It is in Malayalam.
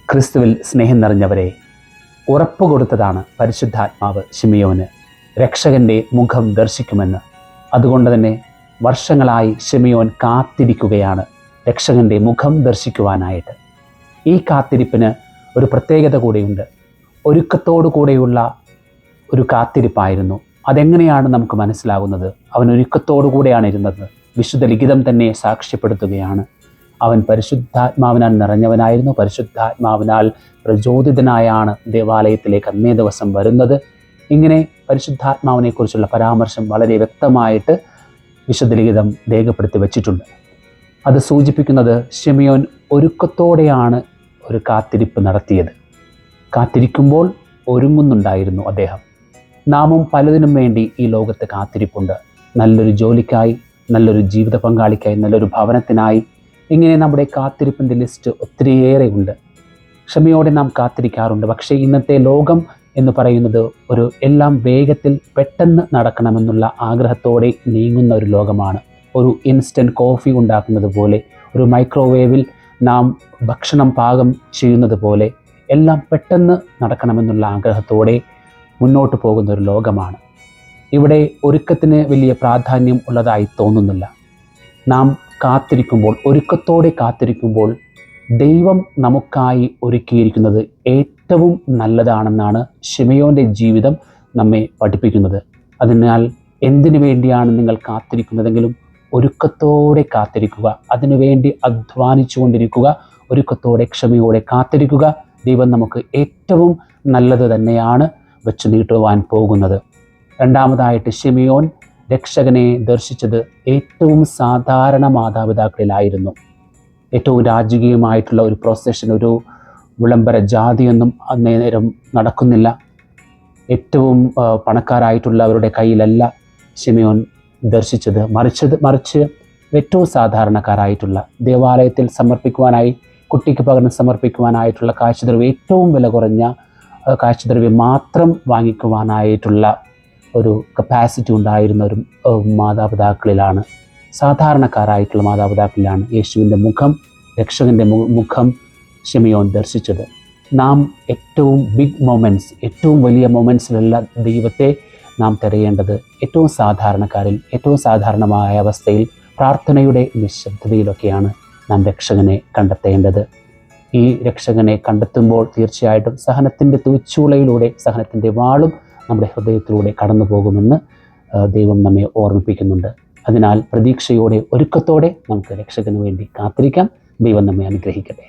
ക്രിസ്തുവിൽ സ്നേഹം നിറഞ്ഞവരെ, ഉറപ്പ് കൊടുത്തതാണ് പരിശുദ്ധാത്മാവ് ശിമിയോന് രക്ഷകൻ്റെ മുഖം ദർശിക്കുമെന്ന്. അതുകൊണ്ട് തന്നെ വർഷങ്ങളായി ശിമിയോൻ കാത്തിരിക്കുകയാണ് രക്ഷകൻ്റെ മുഖം ദർശിക്കുവാനായിട്ട്. ഈ കാത്തിരിപ്പിന് ഒരു പ്രത്യേകത കൂടെയുണ്ട്. ഒരുക്കത്തോടു കൂടെയുള്ള ഒരു കാത്തിരിപ്പായിരുന്നു. അതെങ്ങനെയാണ് നമുക്ക് മനസ്സിലാകുന്നത്? അവൻ ഒരുക്കത്തോടു കൂടെയാണ് ഇരുന്നത്. വിശുദ്ധ ലിഖിതം തന്നെ സാക്ഷ്യപ്പെടുത്തുകയാണ്. അവൻ പരിശുദ്ധാത്മാവിനാൽ നിറഞ്ഞവനായിരുന്നു. പരിശുദ്ധാത്മാവിനാൽ പ്രചോദിതനായാണ് ദേവാലയത്തിലേക്ക് അന്നേ ദിവസം വരുന്നത്. ഇങ്ങനെ പരിശുദ്ധാത്മാവിനെക്കുറിച്ചുള്ള പരാമർശം വളരെ വ്യക്തമായിട്ട് വിശുദ്ധ ലിഖിതം രേഖപ്പെടുത്തി വച്ചിട്ടുണ്ട്. അത് സൂചിപ്പിക്കുന്നത് ശിമിയോൻ ഒരുക്കത്തോടെയാണ് ഒരു കാത്തിരിപ്പ് നടത്തിയത്. കാത്തിരിക്കുമ്പോൾ ഒരുങ്ങുന്നുണ്ടായിരുന്നു അദ്ദേഹം. നാമും പലതിനും വേണ്ടി ഈ ലോകത്ത് കാത്തിരിപ്പുണ്ട്. നല്ലൊരു ജോലിക്കായി, നല്ലൊരു ജീവിത പങ്കാളിക്കായി, നല്ലൊരു ഭവനത്തിനായി. ഇങ്ങനെ നമ്മുടെ കാത്തിരിപ്പിൻ്റെ ലിസ്റ്റ് ഒത്തിരിയേറെ ഉണ്ട്. ക്ഷമയോടെ നാം കാത്തിരിക്കാറുണ്ട്. പക്ഷേ ഇന്നത്തെ ലോകം എന്ന് പറയുന്നത് ഒരു എല്ലാം വേഗത്തിൽ പെട്ടെന്ന് നടക്കണമെന്നുള്ള ആഗ്രഹത്തോടെ നീങ്ങുന്ന ഒരു ലോകമാണ്. ഒരു ഇൻസ്റ്റൻറ്റ് കോഫി ഉണ്ടാക്കുന്നത് പോലെ, ഒരു മൈക്രോവേവിൽ നാം ഭക്ഷണം പാകം ചെയ്യുന്നത് പോലെ എല്ലാം പെട്ടെന്ന് നടക്കണമെന്നുള്ള ആഗ്രഹത്തോടെ മുന്നോട്ട് പോകുന്ന ഒരു ലോകമാണ്. ഇവിടെ ഒരുക്കത്തിന് വലിയ പ്രാധാന്യം ഉള്ളതായി തോന്നുന്നില്ല. നാം കാത്തിരിക്കുമ്പോൾ, ഒരുക്കത്തോടെ കാത്തിരിക്കുമ്പോൾ ദൈവം നമുക്കായി ഒരുക്കിയിരിക്കുന്നത് ഏറ്റവും നല്ലതാണെന്നാണ് ശിമയോൻ്റെ ജീവിതം നമ്മെ പഠിപ്പിക്കുന്നത്. അതിനാൽ എന്തിനു വേണ്ടിയാണ് നിങ്ങൾ കാത്തിരിക്കുന്നതെങ്കിലും ഒരുക്കത്തോടെ കാത്തിരിക്കുക. അതിനുവേണ്ടി അധ്വാനിച്ചു കൊണ്ടിരിക്കുക. ഒരുക്കത്തോടെ ക്ഷമയോടെ കാത്തിരിക്കുക. ദൈവം നമുക്ക് ഏറ്റവും നല്ലത് തന്നെയാണ് വെച്ച് നീട്ടുവാൻ പോകുന്നത്. രണ്ടാമതായിട്ട് ശിമിയോൻ രക്ഷകനെ ദർശിച്ചത് ഏറ്റവും സാധാരണ മാതാപിതാക്കളിലായിരുന്നു. ഏറ്റവും രാജകീയമായിട്ടുള്ള ഒരു പ്രൊസഷൻ, ഒരു വിളംബര ജാതിയൊന്നും അന്നേരം നടക്കുന്നില്ല. ഏറ്റവും പണക്കാരായിട്ടുള്ളവരുടെ കയ്യിലല്ല ശിമിയോൻ ദർശിച്ചത്. മറിച്ച് ഏറ്റവും സാധാരണക്കാരായിട്ടുള്ള, ദേവാലയത്തിൽ സമർപ്പിക്കുവാനായി, കുട്ടിക്ക് പകരം സമർപ്പിക്കുവാനായിട്ടുള്ള കാഴ്ചദ്രവ്യം, ഏറ്റവും വില കുറഞ്ഞ കാഴ്ചദ്രവ്യം മാത്രം വാങ്ങിക്കുവാനായിട്ടുള്ള ഒരു കപ്പാസിറ്റി ഉണ്ടായിരുന്ന ഒരു മാതാപിതാക്കളിലാണ്, സാധാരണക്കാരായിട്ടുള്ള മാതാപിതാക്കളിലാണ് യേശുവിൻ്റെ മുഖം, രക്ഷകൻ്റെ മുഖം ശിമിയോൻ ദർശിച്ചത്. നാം ഏറ്റവും ബിഗ് മൊമെൻറ്റ്സ്, ഏറ്റവും വലിയ മൊമെൻറ്റ്സിലുള്ള ദൈവത്തെ നാം തിരയേണ്ടത് ഏറ്റവും സാധാരണക്കാരിൽ, ഏറ്റവും സാധാരണമായ അവസ്ഥയിൽ, പ്രാർത്ഥനയുടെ നിശബ്ദതയിലൊക്കെയാണ് നാം രക്ഷകനെ കണ്ടെത്തേണ്ടത്. ഈ രക്ഷകനെ കണ്ടെത്തുമ്പോൾ തീർച്ചയായിട്ടും സഹനത്തിൻ്റെ തൂച്ചൂളയിലൂടെ, സഹനത്തിൻ്റെ വാളും നമ്മുടെ ഹൃദയത്തിലൂടെ കടന്നു പോകുമെന്ന് ദൈവം നമ്മെ ഓർമ്മിപ്പിക്കുന്നുണ്ട്. അതിനാൽ പ്രതീക്ഷയോടെ, ഒരുക്കത്തോടെ നമുക്ക് രക്ഷകന് വേണ്ടി കാത്തിരിക്കാം. ദൈവം നമ്മെ അനുഗ്രഹിക്കട്ടെ.